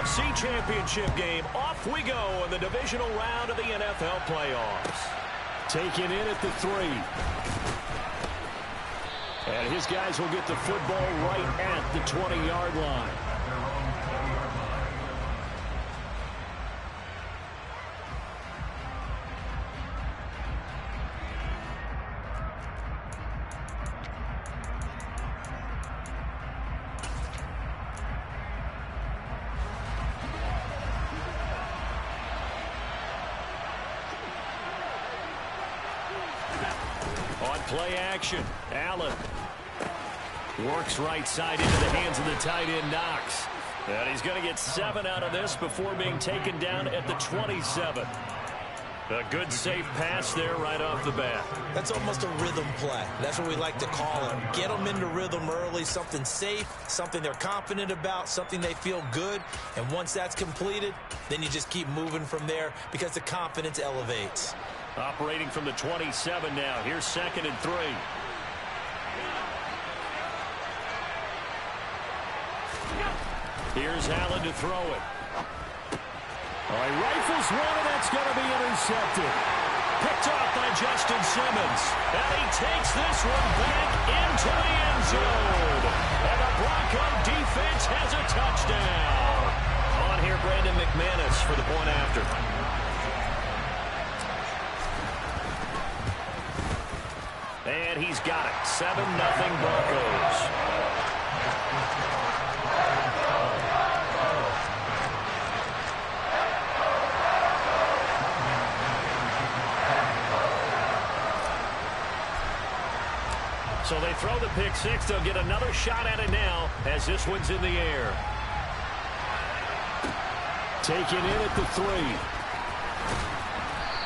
AFC Championship game. Off we go in the divisional round of the NFL playoffs. Taken in at the 3. And his guys will get the football right at the 20-yard line. On play action, Allen works right side into the hands of the tight end, Knox. And he's going to get 7 out of this before being taken down at the 27. A good safe pass there right off the bat. That's almost a rhythm play. That's what we like to call it. Get them into rhythm early, something safe, something they're confident about, something they feel good. And once that's completed, then you just keep moving from there because the confidence elevates. Operating from the 27 now. Here's 2nd and 3. Here's Allen to throw it. All right, rifles one, and that's going to be intercepted. Picked off by Justin Simmons. And he takes this one back into the end zone. And the Bronco defense has a touchdown. On here, Brandon McManus for the point after. And he's got it. 7-0 Broncos. So they throw the pick 6. They'll get another shot at it now as this one's in the air. Taken in at the 3.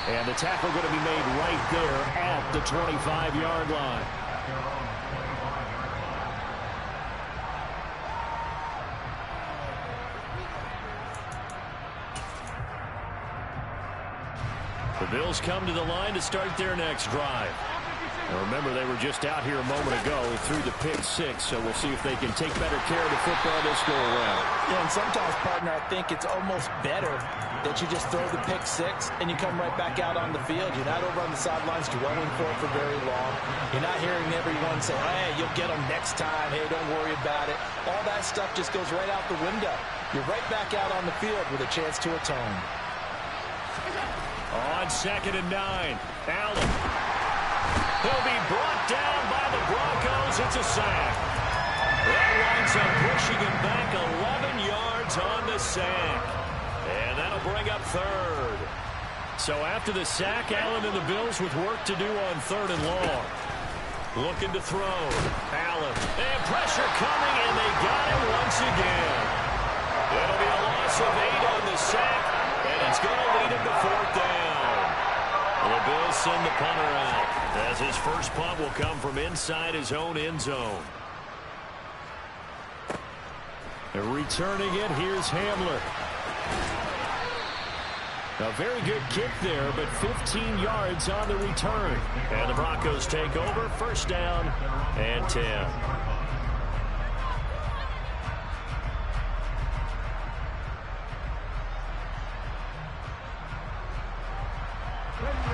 And the tackle going to be made right there at the 25-yard line. The Bills come to the line to start their next drive. Now remember, they were just out here a moment ago through the pick 6, so we'll see if they can take better care of the football this go around. Yeah, and sometimes, partner, I think it's almost better that you just throw the pick 6 and you come right back out on the field. You're not over on the sidelines dwelling for it for very long. You're not hearing everyone say, hey, you'll get them next time. Hey, don't worry about it. All that stuff just goes right out the window. You're right back out on the field with a chance to atone. On 2nd and 9, Allen. He'll be brought down by the Broncos. It's a sack. That winds up pushing him back 11 yards on the sack. And that'll bring up 3rd. So after the sack, Allen and the Bills with work to do on 3rd and long. Looking to throw. Allen. And pressure coming, and they got him once again. It'll be a loss of 8 on the sack, and it's going to lead him to 4th down. The Bills send the punter out as his first punt will come from inside his own end zone. And returning it, here's Hamler. A very good kick there, but 15 yards on the return. And the Broncos take over, 1st down and 10.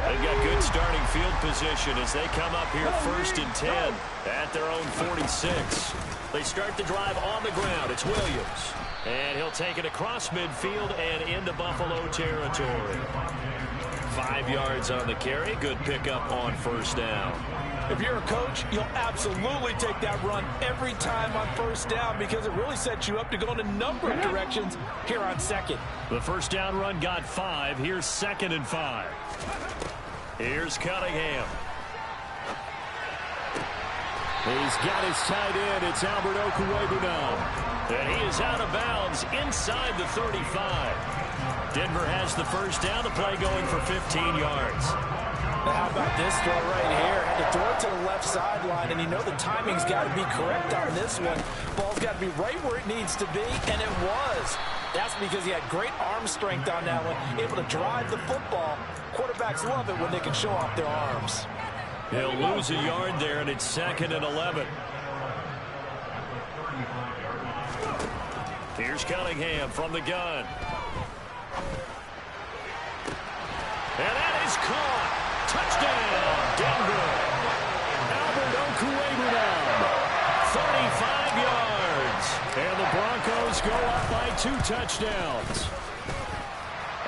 They've got good starting field position as they come up here 1st and 10 at their own 46. They start the drive on the ground. It's Williams. And he'll take it across midfield and into Buffalo territory. 5 yards on the carry. Good pickup on 1st down. If you're a coach, you'll absolutely take that run every time on 1st down because it really sets you up to go in a number of directions here on 2nd. The 1st down run got 5. Here's 2nd and 5. Here's Cunningham. He's got his tight end. It's Albert Okwuegbunam now. And he is out of bounds inside the 35. Denver has the 1st down. The play going for 15 yards. Now how about this throw right here? Had to throw it to the left sideline, and you know the timing's got to be correct on this one. Ball's got to be right where it needs to be, and it was. That's because he had great arm strength on that one, able to drive the football. Quarterbacks love it when they can show off their arms. He'll lose a yard there, and it's 2nd and 11. Here's Cunningham from the gun. And that is caught. Touchdown, Denver. Albert Okwuegbunam, 35 yards. And the Broncos go up by 2 touchdowns.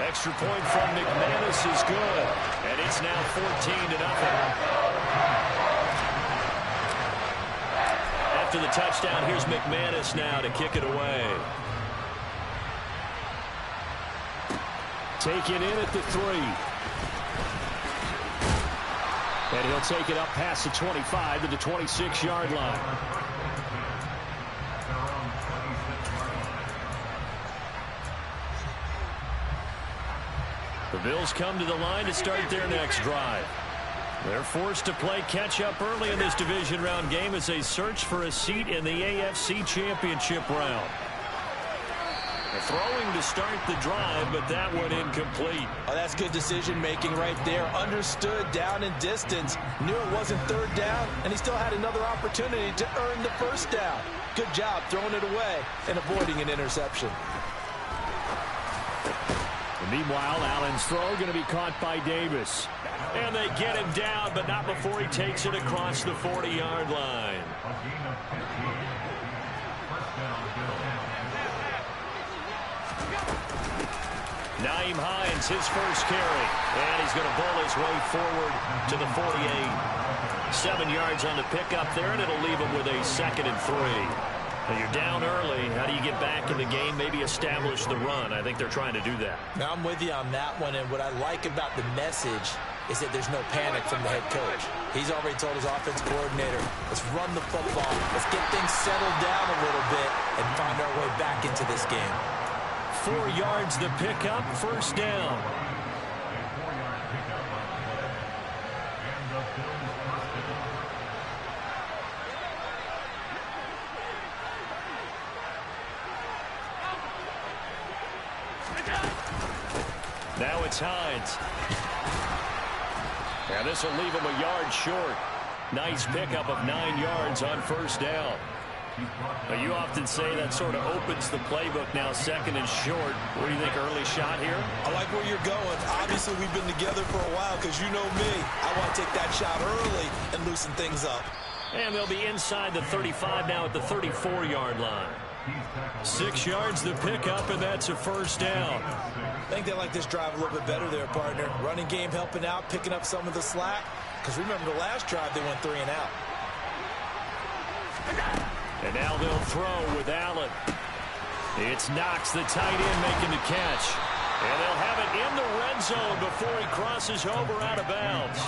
Extra point from McManus is good. And it's now 14-0. After the touchdown, here's McManus now to kick it away. Take it in at the 3. And he'll take it up past the 25 to the 26-yard line. The Bills come to the line to start their next drive. They're forced to play catch-up early in this division round game as they search for a seat in the AFC Championship round. Throwing to start the drive, but that one incomplete. Oh, that's good decision-making right there. Understood down and distance. Knew it wasn't third down, and he still had another opportunity to earn the first down. Good job throwing it away and avoiding an interception. And meanwhile, Allen's throw going to be caught by Davis. And they get him down, but not before he takes it across the 40-yard line. Nyheim Hines, his first carry. And he's going to bowl his way forward to the 48. 7 yards on the pickup there, and it'll leave him with a 2nd and 3. Now you're down early. How do you get back in the game? Maybe establish the run. I think they're trying to do that. Now I'm with you on that one, and what I like about the message is that there's no panic from the head coach. He's already told his offense coordinator, let's run the football. Let's get things settled down a little bit and find our way back into this game. 4 yards the pickup, first down. Now it's Hines. And this will leave him a yard short. Nice pickup of 9 yards on first down. Now, you often say that sort of opens the playbook now, 2nd and short. What do you think, early shot here? I like where you're going. Obviously, we've been together for a while because you know me. I want to take that shot early and loosen things up. And they'll be inside the 35 now at the 34-yard line. 6 yards the pickup, and that's a first down. I think they like this drive a little bit better there, partner. Running game helping out, picking up some of the slack. Because remember the last drive, they went 3 and out. And now they'll throw with Allen. It's Knox, the tight end, making the catch. And they'll have it in the red zone before he crosses over out of bounds.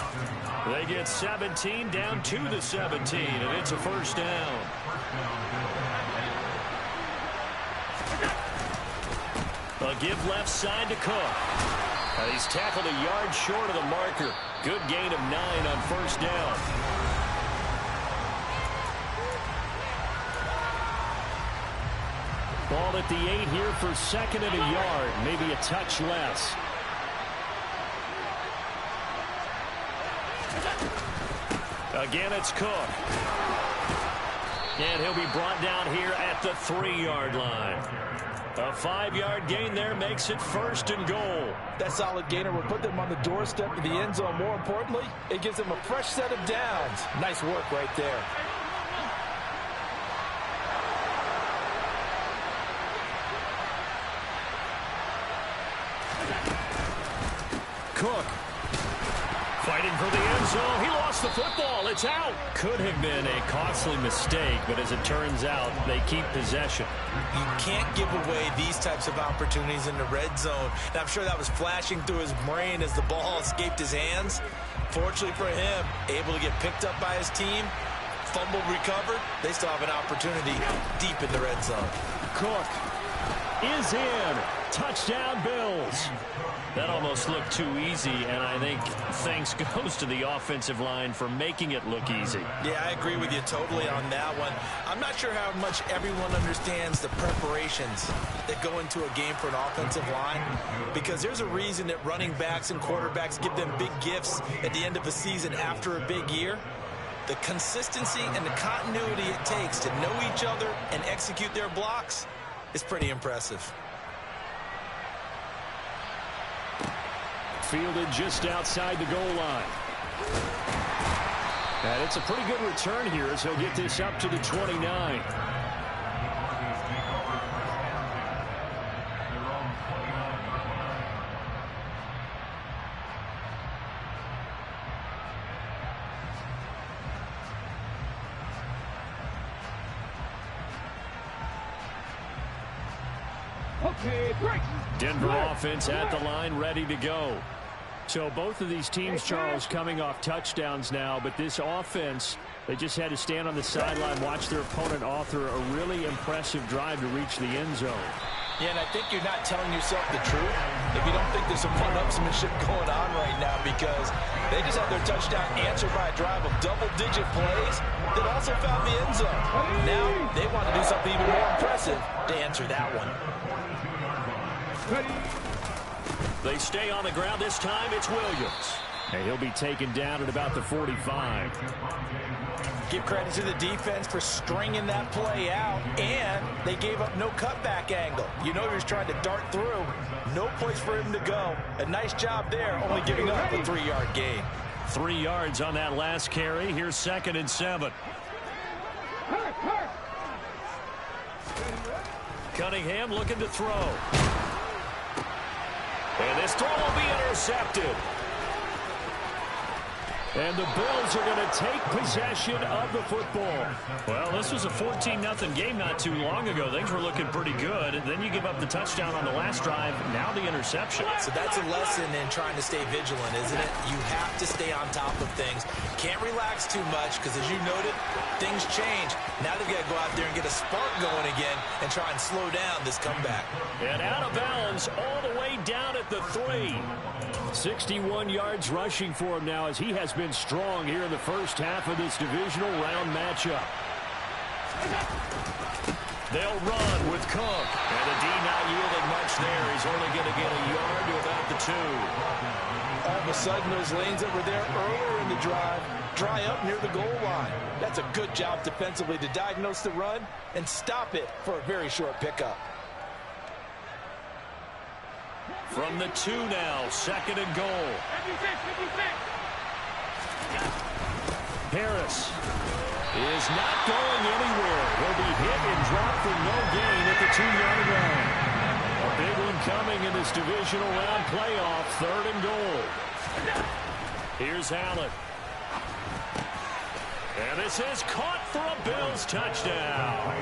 They get 17 down to the 17, and it's a first down. A give left side to Cook. He's tackled a yard short of the marker. Good gain of 9 on first down. Ball at the 8 here for 2nd and a yard. Maybe a touch less. Again, it's Cook. And he'll be brought down here at the 3-yard line. A 5-yard gain there makes it 1st and goal. That solid gainer will put them on the doorstep of the end zone. More importantly, it gives them a fresh set of downs. Nice work right there. Cook fighting for the end zone. He lost the football. It's out. Could have been a costly mistake, but as it turns out, they keep possession. You can't give away these types of opportunities in the red zone. And I'm sure that was flashing through his brain as the ball escaped his hands. Fortunately for him, able to get picked up by his team, fumble recovered. They still have an opportunity deep in the red zone. Cook is in. Touchdown, Bills. That almost looked too easy, and I think thanks goes to the offensive line for making it look easy. Yeah, I agree with you totally on that one. I'm not sure how much everyone understands the preparations that go into a game for an offensive line, because there's a reason that running backs and quarterbacks give them big gifts at the end of a season after a big year. The consistency and the continuity it takes to know each other and execute their blocks, is pretty impressive. Fielded just outside the goal line. And it's a pretty good return here as he'll get this up to the 29. Denver offense at the line, ready to go. So both of these teams, Charles, coming off touchdowns now, but this offense, they just had to stand on the sideline, watch their opponent author a really impressive drive to reach the end zone. Yeah, and I think you're not telling yourself the truth if you don't think there's some one-upsmanship going on right now, because they just had their touchdown answered by a drive of double-digit plays that also found the end zone. Now they want to do something even more impressive to answer that one. They stay on the ground. This time it's Williams. And he'll be taken down at about the 45. Give credit to the defense for stringing that play out, and they gave up no cutback angle. You know he was trying to dart through. No place for him to go. A nice job there, only giving up a 3-yard gain. 3 yards on that last carry. Here's 2nd and 7. Cunningham looking to throw. And this throw will be intercepted. And the Bills are going to take possession of the football. Well, this was a 14-0 game not too long ago. Things were looking pretty good. And then you give up the touchdown on the last drive. Now the interception. So that's a lesson in trying to stay vigilant, isn't it? You have to stay on top of things. Can't relax too much because, as you noted, things change. Now they've got to go out there and get a spark going again and try and slow down this comeback. And out of bounds all the way down at the 3. 61 yards rushing for him now as he has been strong here in the first half of this divisional round matchup. They'll run with Cook. And the D not yielding much there. He's only going to get a yard to about the 2. All of a sudden, those lanes that were there earlier in the drive dry up near the goal line. That's a good job defensively to diagnose the run and stop it for a very short pickup. From the 2 now, 2nd and goal. Harris is not going anywhere. He'll be hit and dropped for no gain at the 2-yard line. A big one coming in this divisional round playoff, 3rd and goal. Here's Allen. And this is caught for a Bills touchdown.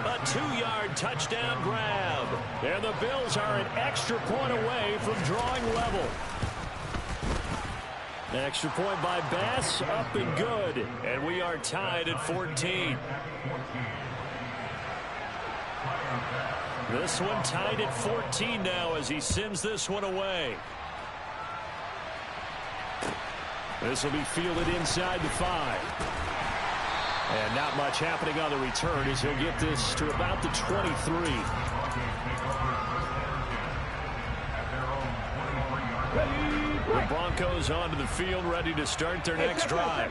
A 2-yard touchdown grab. And the Bills are an extra point away from drawing level. An extra point by Bass, up and good. And we are tied at 14. This one tied at 14 now as he sends this one away. This will be fielded inside the 5. And not much happening on the return as he'll get this to about the 23. The Broncos onto the field, ready to start their next drive.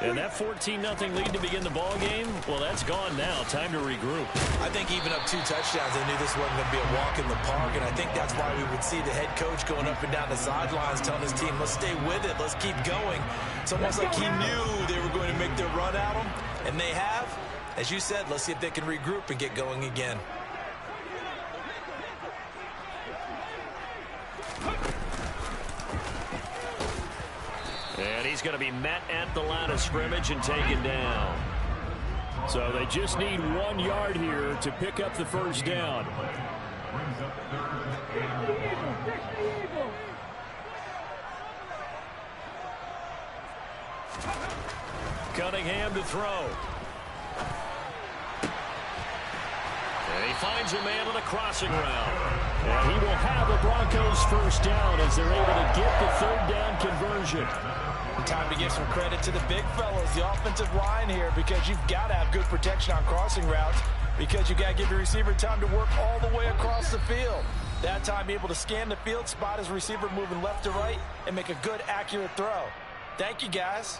And that 14-0 lead to begin the ball game, well, that's gone now. Time to regroup. I think even up 2 touchdowns, they knew this wasn't going to be a walk in the park, and I think that's why we would see the head coach going up and down the sidelines telling his team, let's stay with it, let's keep going. It's almost like he knew they were going to make their run at him, and they have. As you said, let's see if they can regroup and get going again. And he's going to be met at the line of scrimmage and taken down. So they just need 1 yard here to pick up the first down. Cunningham to throw. And he finds a man on a crossing route. And he will have the Broncos first down as they're able to get the 3rd down conversion. Time to give some credit to the big fellas, the offensive line here, because you've got to have good protection on crossing routes, because you got to give your receiver time to work all the way across the field. That time, be able to scan the field, spot his receiver moving left to right, and make a good, accurate throw. Thank you, guys.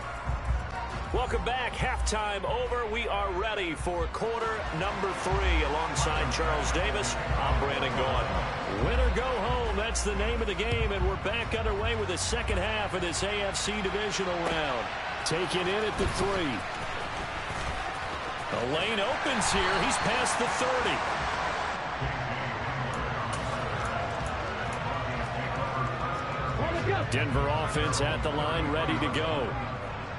Welcome back. Halftime over. We are ready for quarter number 3. Alongside Charles Davis, I'm Brandon Gaudin. Win or go home, that's the name of the game, and we're back underway with the second half of this AFC divisional round. Taken in at the 3. The lane opens here. He's past the 30. Denver offense at the line, ready to go.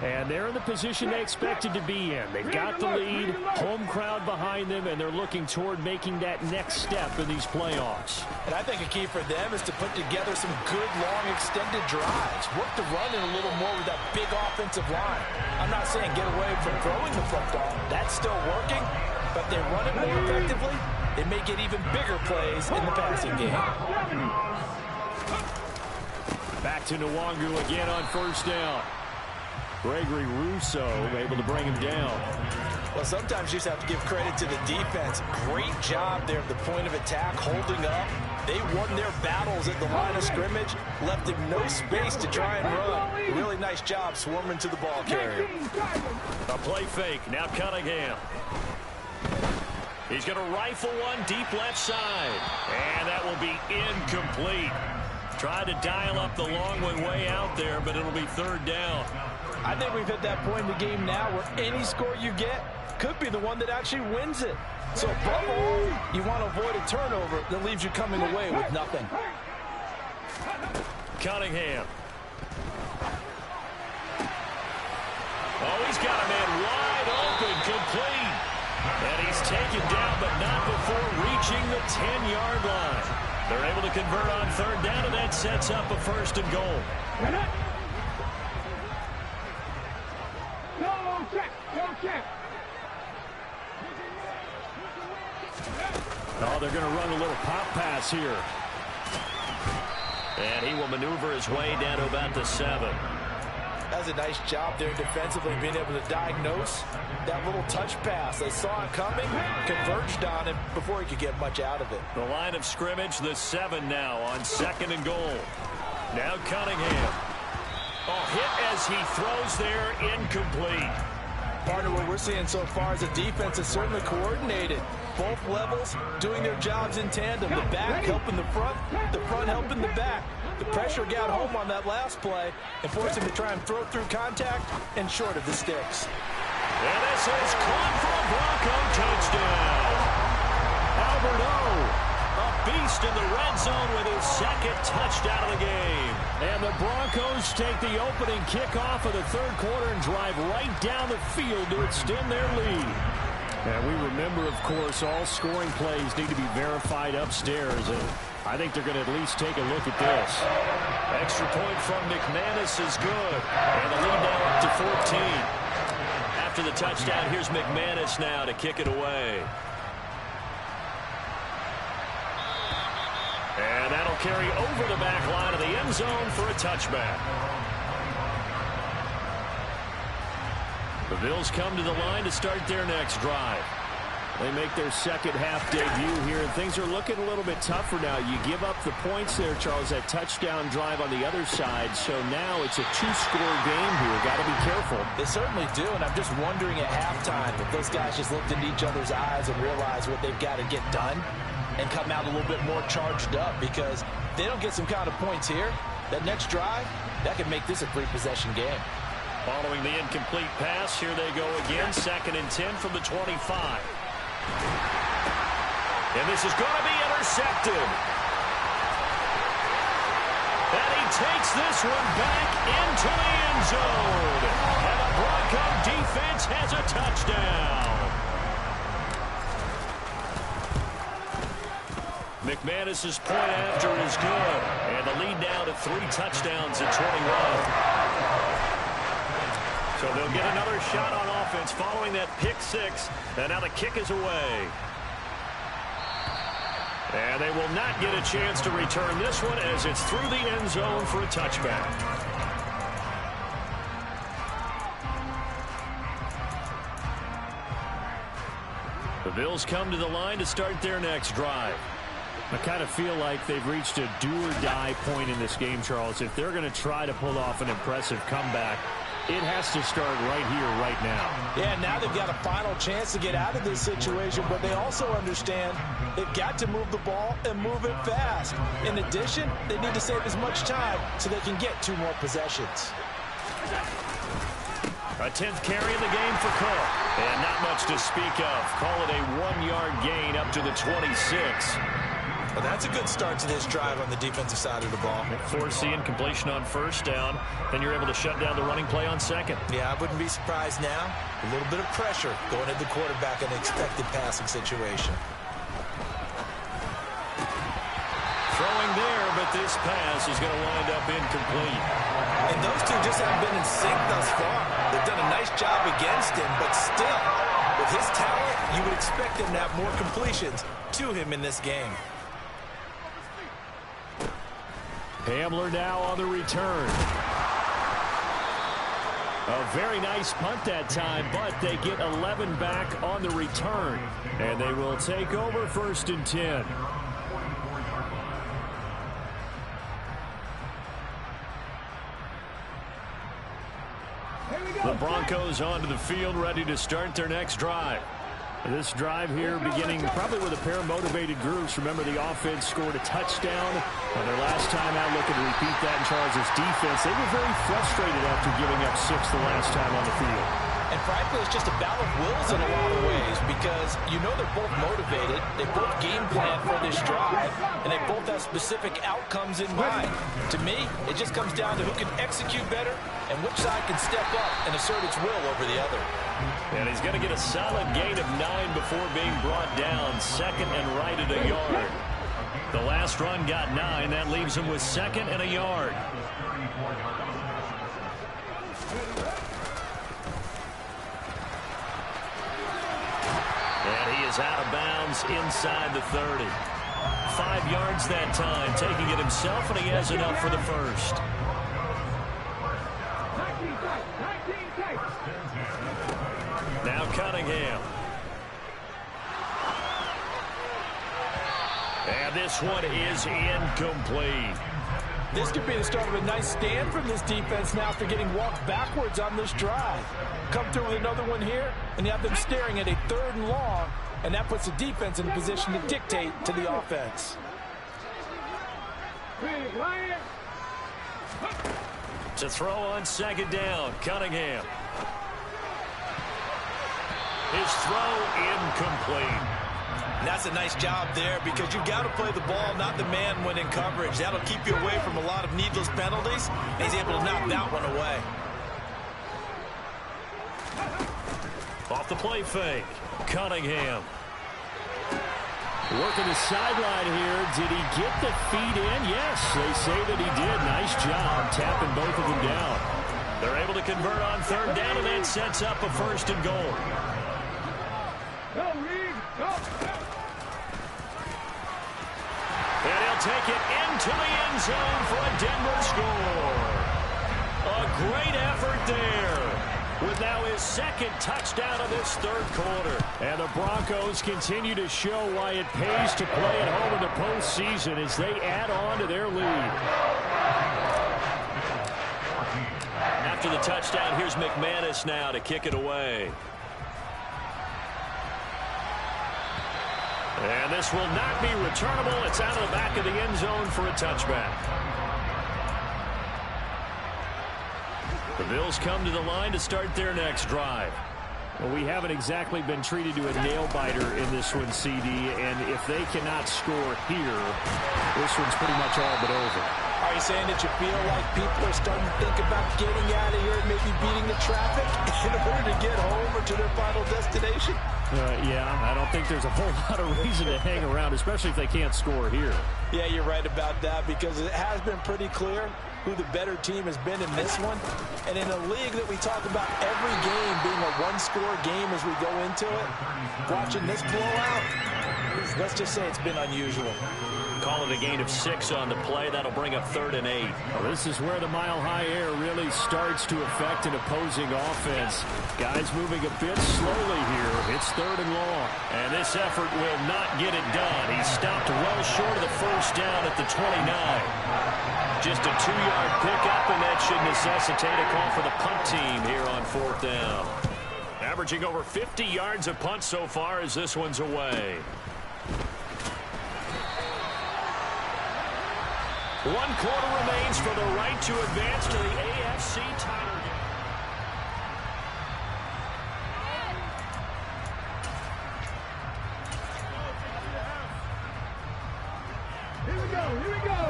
And they're in the position they expected to be in. They've got the lead, home crowd behind them, and they're looking toward making that next step in these playoffs. And I think a key for them is to put together some good, long, extended drives. Work the run in a little more with that big offensive line. I'm not saying get away from throwing the football. That's still working, but they run it more effectively. They may get even bigger plays in the passing game. Back to Nwangu again on first down. Gregory Rousseau able to bring him down. Well, sometimes you just have to give credit to the defense. Great job there at the point of attack, holding up. They won their battles at the line of scrimmage, left him no space to try and run. Really nice job swarming to the ball carrier. A play fake. Now Cunningham. He's going to rifle one deep left side. And that will be incomplete. Tried to dial up the long one way out there, but it'll be third down. I think we've hit that point in the game now where any score you get could be the one that actually wins it. So above all, you want to avoid a turnover that leaves you coming away with nothing. Cunningham. Oh, he's got a man wide open, complete. And he's taken down, but not before reaching the 10-yard line. They're able to convert on third down, and that sets up a first and goal. Oh, they're going to run a little pop pass here. And he will maneuver his way down to about the 7. That's a nice job there defensively, being able to diagnose that little touch pass. They saw it coming, converged on him before he could get much out of it. The line of scrimmage, the 7 now on second and goal. Now Cunningham. Oh, hit as he throws there, incomplete. Part of what we're seeing so far is the defense is certainly coordinated. Both levels doing their jobs in tandem. The back helping the front helping the back. The pressure got home on that last play and forced him to try and throw through contact and short of the sticks. And this is caught for a Bronco touchdown. Albert O, a beast in the red zone with his second touchdown of the game. And the Broncos take the opening kickoff of the third quarter and drive right down the field to extend their lead. And we remember, of course, all scoring plays need to be verified upstairs. And I think they're going to at least take a look at this. Extra point from McManus is good. And the lead now up to 14. After the touchdown, here's McManus now to kick it away. And that'll carry over the back line of the end zone for a touchback. The Bills come to the line to start their next drive. They make their second half debut here, and things are looking a little bit tougher now. You give up the points there, Charles, that touchdown drive on the other side. So now it's a two-score game here. Got to be careful. They certainly do, and I'm just wondering at halftime if those guys just looked into each other's eyes and realized what they've got to get done and come out a little bit more charged up, because if they don't get some kind of points here, that next drive, that could make this a three-possession game. Following the incomplete pass, here they go again. Second and 10 from the 25. And this is going to be intercepted. And he takes this one back into the end zone. And the Bronco defense has a touchdown. McManus's point after is good. And the lead now to 3 touchdowns at 21. So they'll get another shot on offense following that pick 6. And now the kick is away. And they will not get a chance to return this one as it's through the end zone for a touchback. The Bills come to the line to start their next drive. I kind of feel like they've reached a do-or-die point in this game, Charles. If they're going to try to pull off an impressive comeback, It has to start right here, right now. Yeah, now they've got a final chance to get out of this situation, but they also understand they've got to move the ball and move it fast. In addition, they need to save as much time so they can get 2 more possessions. A 10th carry in the game for Cook. And not much to speak of. Call it a 1-yard gain up to the 26. Well, that's a good start to this drive on the defensive side of the ball. Forcing completion on first down. Then you're able to shut down the running play on second. Yeah, I wouldn't be surprised now. A little bit of pressure going at the quarterback in an expected passing situation. Throwing there, but this pass is going to wind up incomplete. And those two just haven't been in sync thus far. They've done a nice job against him, but still, with his talent, you would expect him to have more completions to him in this game. Hamler now on the return. A very nice punt that time, but they get 11 back on the return. And they will take over 1st and 10. The Broncos onto the field, ready to start their next drive. This drive here beginning probably with a pair of motivated groups. Remember, the offense scored a touchdown on their last time out, looking to repeat that in Charles' defense. They were very frustrated after giving up 6 the last time on the field. And frankly, it's just a battle of wills in a lot of ways because you know they're both motivated, they both game plan for this drive, and they both have specific outcomes in mind. To me, it just comes down to who can execute better and which side can step up and assert its will over the other. And he's going to get a solid gain of 9 before being brought down. 2nd and right at a yard. The last run got 9. That leaves him with 2nd and a yard. And he is out of bounds inside the 30. 5 yards that time, taking it himself, and he has enough for the first. Now Cunningham. And this one is incomplete. This could be the start of a nice stand from this defense now after getting walked backwards on this drive. Come through with another one here, and you have them staring at a 3rd and long, and that puts the defense in a position to dictate to the offense. To throw on 2nd down, Cunningham. His throw incomplete. And that's a nice job there because you've got to play the ball, not the man when in coverage. That'll keep you away from a lot of needless penalties, and he's able to knock that one away. Off the play fake, Cunningham. Working the sideline here. Did he get the feet in? Yes, they say that he did. Nice job tapping both of them down. They're able to convert on 3rd down, and that sets up a 1st and goal. Go, Reed. Go. And he'll take it into the end zone for a Denver score. A great effort there, with now his 2nd touchdown of this 3rd quarter. And the Broncos continue to show why it pays to play at home in the postseason as they add on to their lead. After the touchdown, here's McManus now to kick it away. And this will not be returnable. It's out of the back of the end zone for a touchback. The Bills come to the line to start their next drive. Well, we haven't exactly been treated to a nail-biter in this one, CD, and if they cannot score here, this one's pretty much all but over. Are you saying that you feel like people are starting to think about getting out of here and maybe beating the traffic in order to get home or to their final destination? Yeah, I don't think there's a whole lot of reason to hang around, especially if they can't score here. Yeah, you're right about that because it has been pretty clear who the better team has been in this one. And in a league that we talk about every game being a one-score game as we go into it, watching this blowout, let's just say it's been unusual. Call it a gain of 6 on the play. That'll bring up 3rd and 8. Well, this is where the mile-high air really starts to affect an opposing offense. Guys moving a bit slowly here. It's 3rd and long. And this effort will not get it done. He stopped well short of the 1st down at the 29. Just a 2-yard pickup, and that should necessitate a call for the punt team here on 4th down. Averaging over 50 yards a punt so far as this one's away. 1 quarter remains for the right to advance to the AFC title game.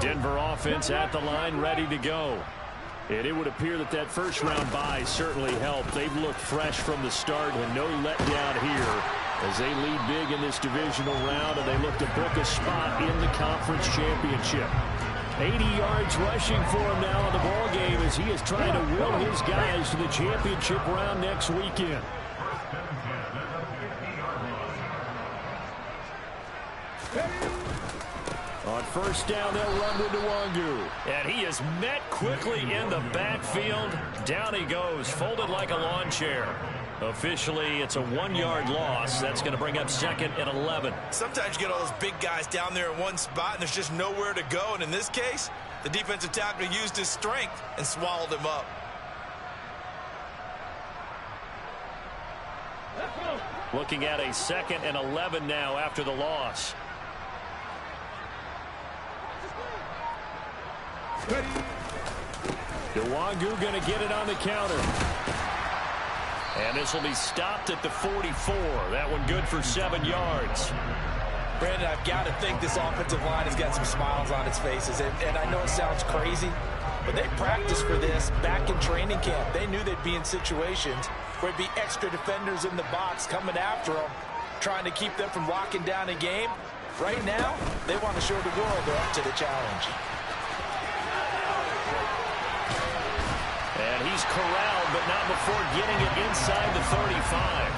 Denver offense at the line, ready to go. And it would appear that that first-round bye certainly helped. They've looked fresh from the start and no letdown here as they lead big in this divisional round, and they look to book a spot in the conference championship. 80 yards rushing for him now in the ball game as he is trying to will his guys to the championship round next weekend. On first down, they'll run to Nwangu. And he is met quickly in the backfield. Down he goes, folded like a lawn chair. Officially, it's a 1-yard loss. That's going to bring up 2nd and 11. Sometimes you get all those big guys down there in one spot, and there's just nowhere to go. And in this case, the defensive tackle used his strength and swallowed him up. Looking at a 2nd and 11 now after the loss. Nwangu going to get it on the counter. And this will be stopped at the 44. That one good for 7 yards. Brandon, I've got to think this offensive line has got some smiles on its faces. And I know it sounds crazy, but they practiced for this back in training camp. They knew they'd be in situations where there'd be extra defenders in the box coming after them, trying to keep them from locking down a game. Right now, they want to show the world they're up to the challenge. And he's corralled, but not before getting it inside the 35.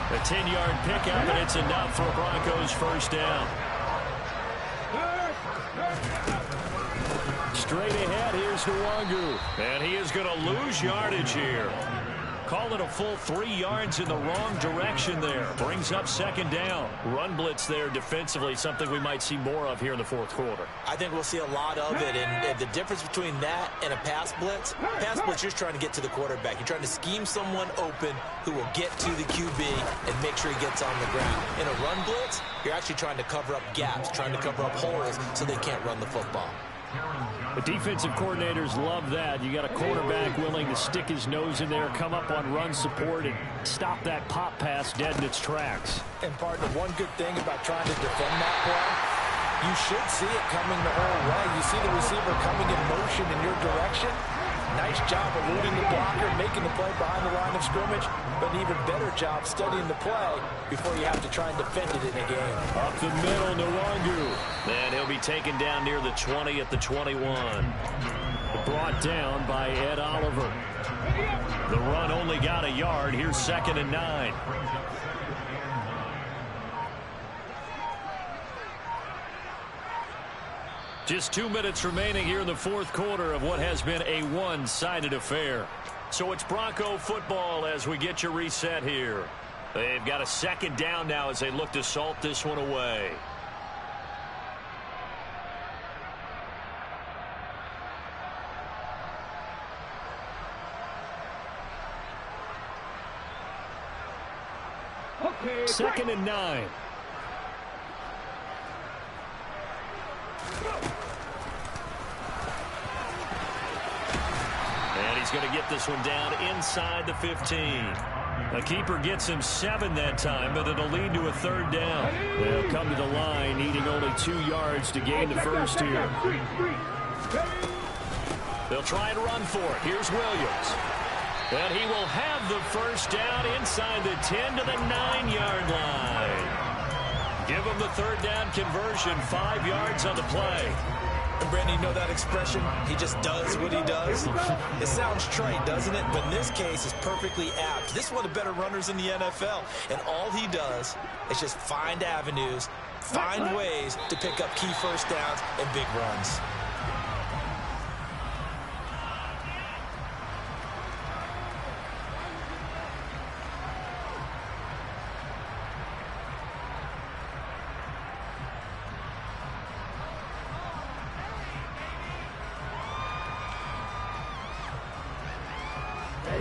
A 10-yard pickup, and it's enough for a Broncos first down. Straight ahead, here's Nwangu. And he is going to lose yardage here. Call it a full 3 yards in the wrong direction there. Brings up 2nd down. Run blitz there defensively, something we might see more of here in the 4th quarter. I think we'll see a lot of it, and the difference between that and a pass blitz, you're just trying to get to the quarterback. You're trying to scheme someone open who will get to the QB and make sure he gets on the ground. In a run blitz, you're actually trying to cover up gaps, trying to cover up holes so they can't run the football. The defensive coordinators love that. You got a quarterback willing to stick his nose in there, come up on run support, and stop that pop pass dead in its tracks. And partner, one good thing about trying to defend that play, you should see it coming the whole way. You see the receiver coming in motion in your direction. Nice job eluding the blocker, making the play behind the line of scrimmage, but an even better job studying the play before you have to try and defend it in a game. Up the middle, Nwangu. And he'll be taken down near the 20 at the 21. Brought down by Ed Oliver. The run only got a yard. Here's 2nd and 9. Just 2 minutes remaining here in the 4th quarter of what has been a one-sided affair. So it's Bronco football as we get you reset here. They've got a 2nd down now as they look to salt this one away. Okay, 2nd and 9. And he's going to get this one down inside the 15. The keeper gets him 7 that time, but it'll lead to a 3rd down. They'll come to the line, needing only 2 yards to gain the first here. They'll try and run for it. Here's Williams. And he will have the first down inside the 10 to the 9-yard line. Give him the 3rd down conversion, 5 yards on the play. And Brandon, you know that expression? He just does what he does. It sounds trite, doesn't it? But in this case, it's perfectly apt. This is one of the better runners in the NFL. And all he does is just find avenues, find ways to pick up key first downs and big runs.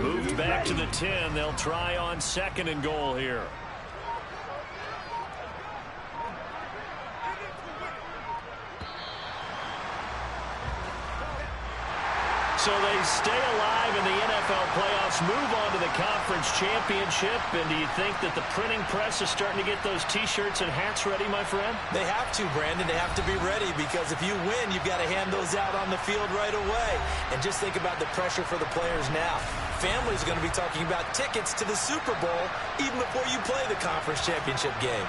Moved back to the 10. They'll try on 2nd and goal here. So they stay alive in the NFL playoffs, move on to the conference championship. And do you think that the printing press is starting to get those T-shirts and hats ready, my friend? They have to, Brandon. They have to be ready because if you win, you've got to hand those out on the field right away. And just think about the pressure for the players now. Families are going to be talking about tickets to the Super Bowl even before you play the conference championship game.